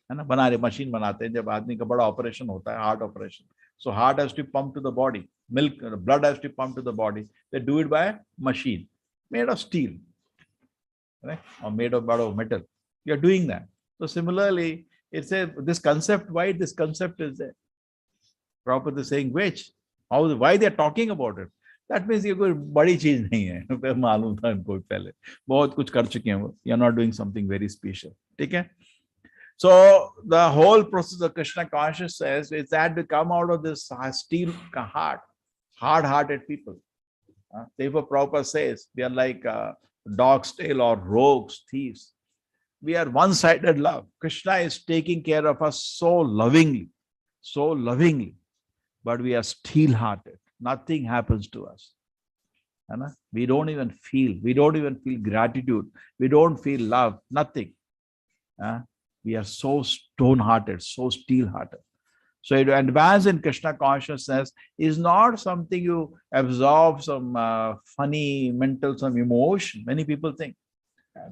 Speaker 1: है ना, बना रहे, machine बनाते हैं, जब आदमी का बड़ा ऑपरेशन होता है, heart operation. So heart has to pump to the body, milk, blood has to pump to the body. They do it by a machine made of steel, right? Or made of metal. You are doing that. So similarly, it's a this concept. Why this concept is there? Prabhupada is saying which, how, why they are talking about it. That means ये कोई बड़ी चीज नहीं है. मालूम था इनको पहले, बहुत कुछ कर चुके हैं वो. You are not doing something very special. ठीक है? So the whole process of Krishna consciousness is that to come out of this steel heart, hard-hearted people. Therefore Prabhupada says we are like dog's tail or rogues, thieves. We are one-sided love. Krishna is taking care of us so lovingly, but we are steel-hearted. Nothing happens to us. We don't even feel gratitude. We don't feel love, nothing. We are so stone-hearted, so steel-hearted. So to advance in Krishna consciousness is not something you absorb some funny, mental, some emotion. Many people think.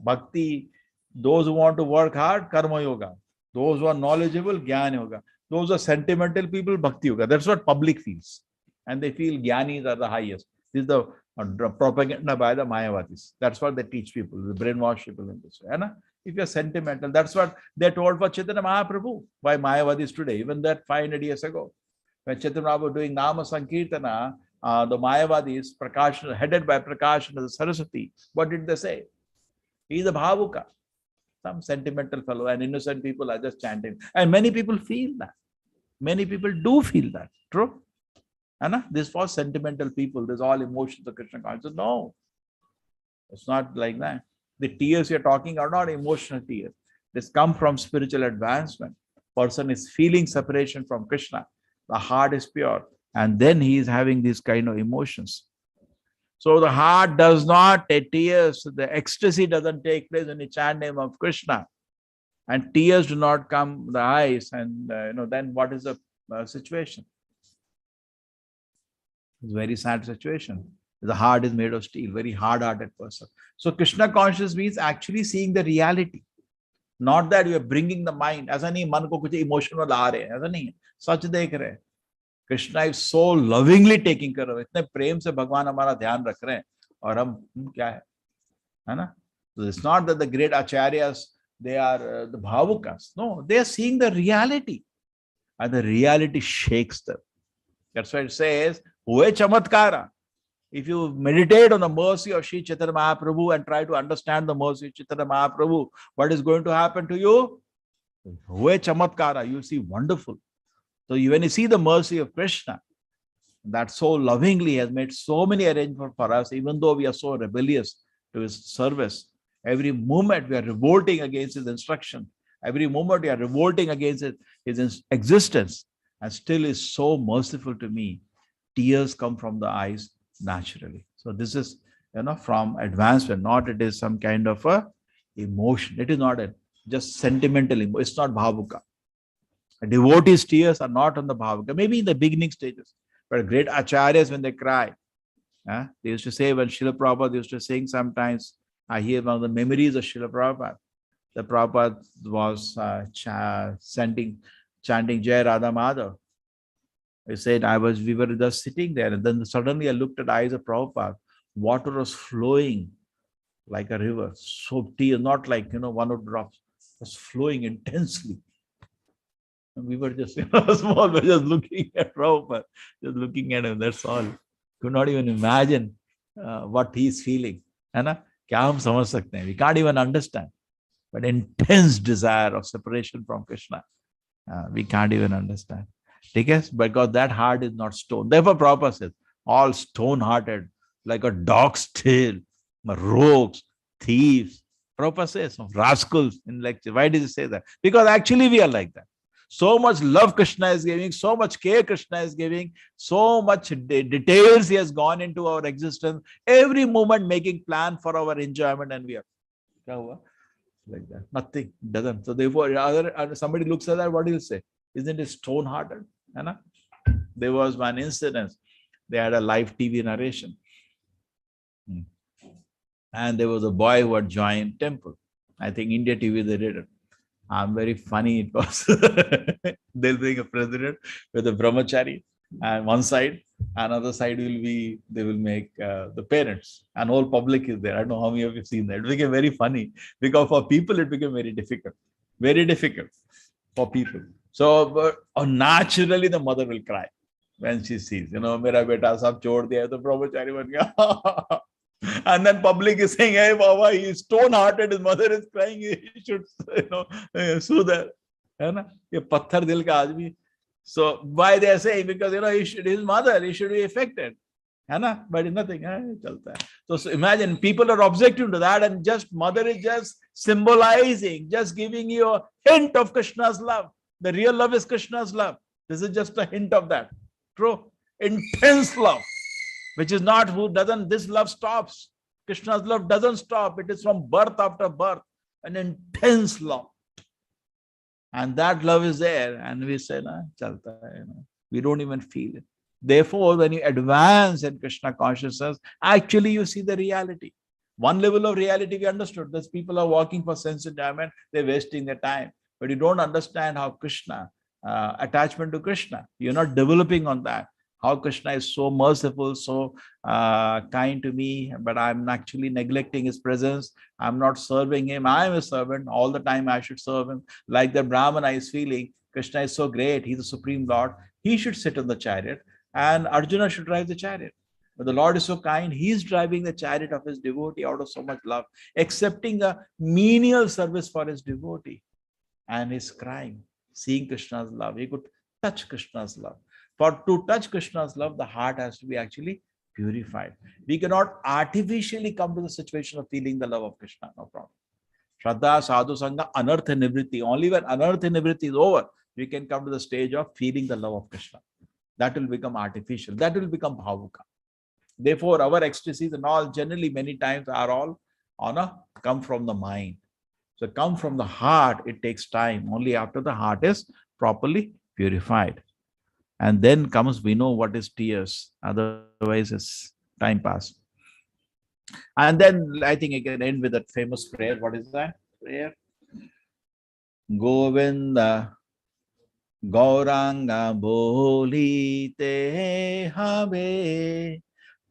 Speaker 1: Bhakti, those who want to work hard, karma yoga. Those who are knowledgeable, jnana yoga. Those who are sentimental people, bhakti yoga. That's what public feels. And they feel jnanis are the highest. This is the propaganda by the Mayavadis. That's what they teach people, they brainwash people in this way. If you're sentimental, that's what they told for Chaitanya Mahaprabhu. Why Mayavadis today, even that 500 years ago. When Chaitanya Mahaprabhu was doing Nama Sankirtana, the Mayavadis, headed by Prakash and Saraswati, what did they say? He is a Bhavuka. some sentimental fellow, and innocent people are just chanting. And many people feel that. Many people do feel that. True? And this was sentimental people. There's all emotions of Krishna consciousness. No, it's not like that. The tears you're talking are not emotional tears. This come from spiritual advancement. Person is feeling separation from Krishna. The heart is pure. And then he is having these kind of emotions. So the heart does not take tears. The ecstasy doesn't take place when you chant name of Krishna. And tears do not come the eyes. And then what is the situation? It's a very sad situation. The heart is made of steel, very hard-hearted person. So Krishna conscious means actually seeing the reality. Not that you are bringing the mind. ऐसा नहीं मन को कुछ emotion में ला रहे हैं, ऐसा नहीं है. सच देख रहे हैं. Krishna is so lovingly taking care of it. इतने प्रेम से भगवान हमारा ध्यान रख रहे हैं और हम क्या है ना? So it's not that the great acharyas, they are the bhavukas. No, they are seeing the reality. And the reality shakes them. That's why it says, Hue chamatkara. If you meditate on the mercy of Sri Chaitanya Mahaprabhu and try to understand the mercy of Chaitanya Mahaprabhu, what is going to happen to you? Hue chamatkara, you see wonderful. So when you see the mercy of Krishna, that so lovingly has made so many arrangements for us, even though we are so rebellious to his service, every moment we are revolting against his instruction, every moment we are revolting against his existence, and still is so merciful to me. Tears come from the eyes naturally. So this is, from advancement, not it is some kind of a emotion. It is not just sentimental emotion. It's not bhavuka. Devotees' tears are not on the bhavuka, maybe in the beginning stages. But great acharyas, when they cry, they used to say, when Srila Prabhupada used to sing sometimes, I hear one of the memories of Srila Prabhupada. The Prabhupada was chanting Jai Radha Madhav. He said, we were just sitting there, and then suddenly I looked at the eyes of Prabhupada. Water was flowing like a river. So tears, not like, one or drops, was flowing intensely. And we were just, small, we were just looking at Prabhupada, just looking at him, that's all. Could not even imagine what he's feeling. We can't even understand. But intense desire of separation from Krishna, we can't even understand. Because that heart is not stone. Therefore, Prabhupada says, all stone-hearted, like a dog's tail, rogues, thieves. Prabhupada says, rascals in lecture. Why does he say that? Because actually we are like that. So much love Krishna is giving, so much care Krishna is giving, so much details he has gone into our existence, every moment making plan for our enjoyment, and we are like that. Nothing, doesn't. So therefore, somebody looks at that, what do you say? Isn't it stone-hearted? There was one incident. They had a live TV narration. And there was a boy who had joined temple. I think India TV, they did it. Very funny it was. They'll bring a president with a brahmachari, and one side, another side they will make the parents, and whole public is there. I don't know how many of you have seen that. It became very funny because for people it became very difficult for people. So naturally the mother will cry when she sees, mera beta sab chhod diya, to brahmachari ban gaya. And then public is saying, hey Baba, he is stone-hearted, his mother is crying, he should, soothe her. Ye patthar dil ka aadmi. So why they are saying? Because, his mother, he should be affected. But nothing. So imagine, people are objecting to that, and just mother is just symbolizing, just giving you a hint of Krishna's love. The real love is Krishna's love. This is just a hint of that. True. Intense love. Which is not this love stops. Krishna's love doesn't stop. It is from birth after birth, an intense love. And that love is there. And we say, chalta hai, we don't even feel it. Therefore, when you advance in Krishna consciousness, actually you see the reality. One level of reality we understood. Those people are walking for sense enjoyment, they're wasting their time. But you don't understand how Krishna, attachment to Krishna, you're not developing on that. How Krishna is so merciful, so kind to me, but I'm actually neglecting his presence. I'm not serving him. I am a servant. All the time I should serve him. Like the Brahmana is feeling, Krishna is so great. He's the Supreme Lord. He should sit on the chariot and Arjuna should drive the chariot. But the Lord is so kind, He is driving the chariot of His devotee out of so much love, accepting a menial service for His devotee. And He's crying, seeing Krishna's love. He could touch Krishna's love. For to touch Krishna's love, the heart has to be actually purified. We cannot artificially come to the situation of feeling the love of Krishna. No problem. Shraddha, Sadhu, Sangha, Anartha Nivritti. Only when Anartha Nivritti is over, we can come to the stage of feeling the love of Krishna. That will become artificial. That will become bhavuka. Therefore, our ecstasies and all generally many times are all come from the mind. So come from the heart, it takes time. Only after the heart is properly purified. And then comes, we know what is tears. Otherwise, it's time pass. And then I think I can end with that famous prayer. What is that prayer? Govinda Gauranga Bolite Habe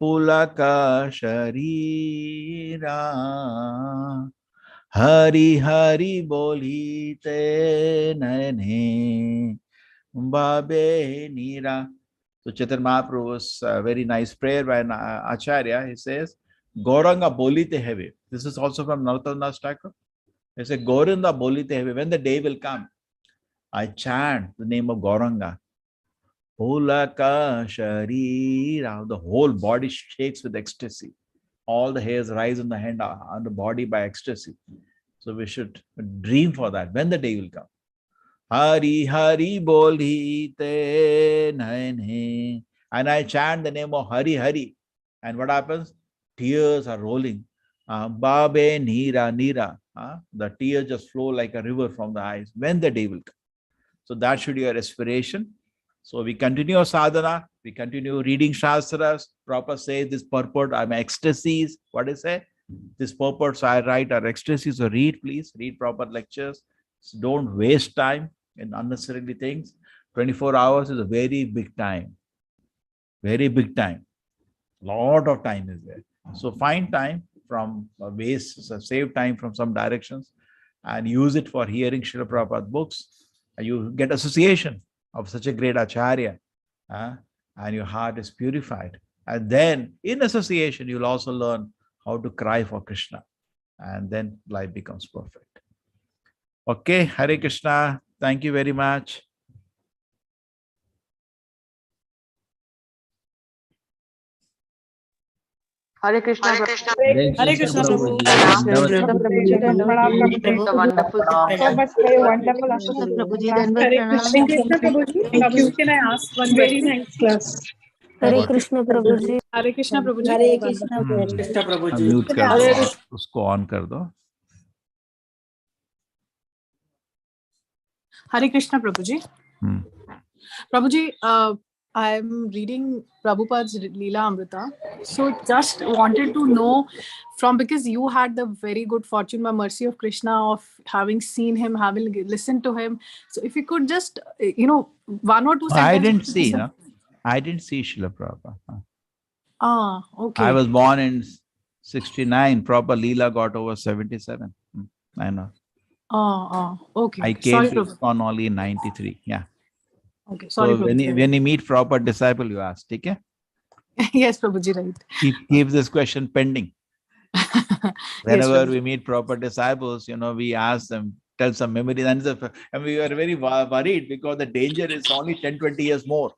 Speaker 1: Pulaka Sharira Hari Hari Bolite Nane Babe Nira. So Chaitanya Mahaprabhu's very nice prayer by Acharya. He says, Gauranga Bolite Have. This is also from Narottam Das Thakur. He says, Gauranga Bolite Have. When the day will come, I chant the name of Gauranga. Pulaka Sharira. The whole body shakes with ecstasy. All the hairs rise on the hand, on the body by ecstasy. So we should dream for that when the day will come. Hari Hari Bolite Naine. And I chant the name of Hari Hari. And what happens? Tears are rolling. Babe Nira Nira. The tears just flow like a river from the eyes when the day will come. So that should be your aspiration. So we continue our sadhana. We continue reading Shastras. Prabhupada says this purport are my ecstasies. What is it? This purports I write are ecstasies. So read, please. Read proper lectures. So don't waste time in unnecessarily things. 24 hours is a very big time. Very big time. Lot of time is there. So find time from waste, so save time from some directions and use it for hearing Srila Prabhupada books. You get association of such a great Acharya and your heart is purified. And then in association, you'll also learn how to cry for Krishna. And then life becomes perfect. Okay, Hare Krishna. Thank you very much.
Speaker 2: Hare Krishna.
Speaker 6: Hare Krishna, Prabhu.
Speaker 2: The wonderful
Speaker 4: So much for your wonderful
Speaker 7: Hare Krishna Prabhuji. Thank you. Can I ask one
Speaker 4: very
Speaker 7: question?
Speaker 4: nice class.
Speaker 8: Hare Krishna Prabhuji.
Speaker 7: Hare Krishna Prabhuji.
Speaker 8: Hare Krishna
Speaker 1: mute कर दो, उसको on कर दो.
Speaker 7: Hare Krishna Prabhuji. Prabhuji, I'm reading Prabhupada's Leela Amrita. So just wanted to know from, because you had the very good fortune by mercy of Krishna of having seen him, having listened to him. So if you could just, one or two sentences.
Speaker 1: I didn't see, no? I didn't see Srila Prabhupada.
Speaker 7: Okay.
Speaker 1: I was born in 69. Prabhupada Leela got over 77. I know.
Speaker 7: Okay.
Speaker 1: I came to ISKCON only in 93. Yeah.
Speaker 7: Okay. Sorry,
Speaker 1: so when you meet Prabhupada disciple, you ask, okay?
Speaker 7: Yes, Prabhuji, right.
Speaker 1: Keep this question pending. Whenever we meet Prabhupada disciples, we ask them, tell some memories. And we were very worried because the danger is only 10-20 years more.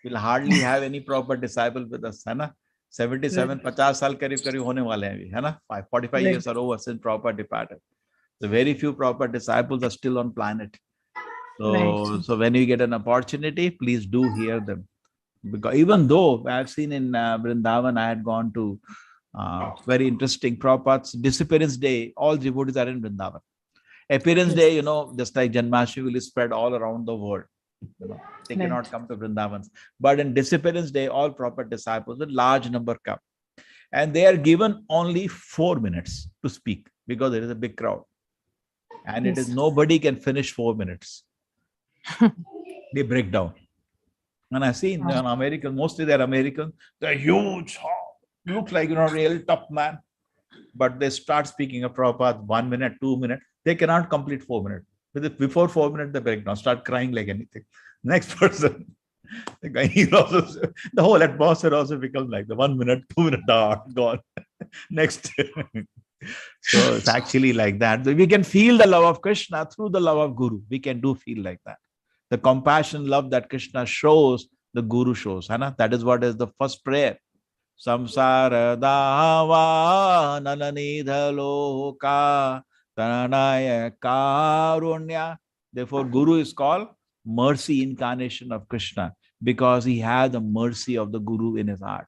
Speaker 1: We'll hardly have any Prabhupada disciple with us. है ना? 77, 50 साल करीब होने वाले हैं, है ना? 45 years are over since Prabhupada departed. So very few Prabhupada disciples are still on planet. So when you get an opportunity, please do hear them. Because even though I've seen in Vrindavan, I had gone to very interesting Prabhupada's disappearance day. All devotees are in Vrindavan. Appearance day, just like Janmashtami will spread all around the world. They cannot come to Vrindavans. But in disappearance day, all Prabhupada disciples, a large number come. And they are given only 4 minutes to speak because there is a big crowd. And it is nobody can finish 4 minutes. They break down. And I've seen American, mostly they're American, they're huge, look like real tough man. But they start speaking of Prabhupada 1 minute, 2 minutes, they cannot complete 4 minutes. Before 4 minutes, they break down, start crying like anything. Next person. The whole atmosphere also becomes like the 1 minute, 2 minute, gone. Next. So it's actually like that. We can feel the love of Krishna through the love of Guru. We can feel like that. The compassion, love that Krishna shows, the Guru shows. That is what is the first prayer. Samsara dava nananidha loka tananaya karunya. Therefore, Guru is called mercy incarnation of Krishna because he has the mercy of the Guru in his heart.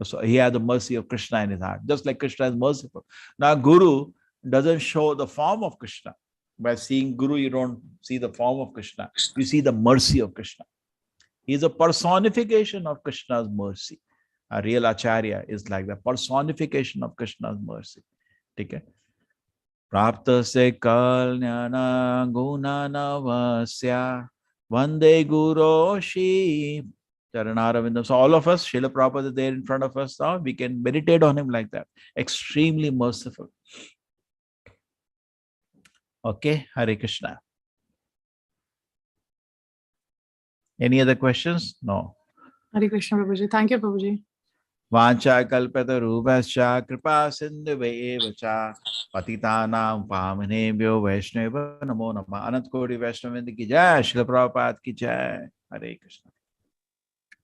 Speaker 1: So he has the mercy of Krishna in his heart, just like Krishna is merciful. Now, Guru doesn't show the form of Krishna. By seeing Guru, you don't see the form of Krishna. You see the mercy of Krishna. He is a personification of Krishna's mercy. A real Acharya is like the personification of Krishna's mercy. Okay? Prapta se kalyana gunanavasya vande guroshi Charanaravinda. So all of us, Srila Prabhupada is there in front of us now. We can meditate on him like that. Extremely merciful. Okay, Hare Krishna. Any other questions? No.
Speaker 7: Hare Krishna, Prabhuji. Thank you, Prabhuji.
Speaker 1: Vancha kalpata rupascha kripa sindhave evacha patitanam pamanebhyo vaishnava namo namah. Anant Koti Vaishnavindra ki jai, Srila Prabhupada ki jai. Hare Krishna.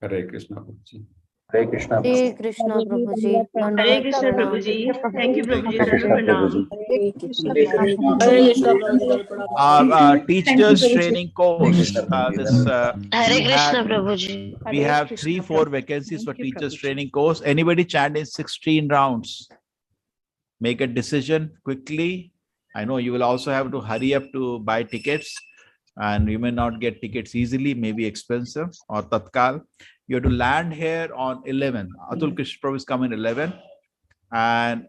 Speaker 3: Hare Krishna, Prabhuji. Hare Krishna.
Speaker 8: Hare Krishna, Prabhuji.
Speaker 2: Hare Krishna, Prabhuji. Thank you, Prabhuji. Sarva Pranam.
Speaker 1: Our teachers training course.
Speaker 2: Hare Krishna, Prabhuji.
Speaker 1: We have 3-4 vacancies for teachers training course. Anybody chant in 16 rounds? Make a decision quickly. I know you will also have to hurry up to buy tickets, and you may not get tickets easily, maybe expensive or tatkal. You have to land here on 11. Atul Krishna Prabhu is coming 11, and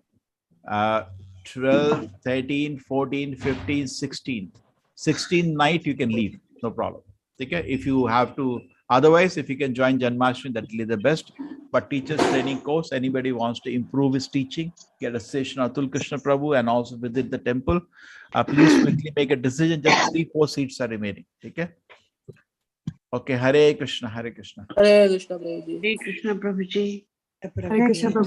Speaker 1: 12, 13, 14, 15, 16. 16 night you can leave, no problem. Okay, if you have to, otherwise if you can join Janmashtami, that will be the best. But teachers training course, anybody wants to improve his teaching, get a session Atul Krishna Prabhu and also visit the temple, please quickly make a decision. Just 3-4 seats are remaining. Okay. Okay, Hare Krishna, Hare Krishna.
Speaker 2: Hare Krishna, Prabhuji.
Speaker 7: Hare Krishna, Prabhuji.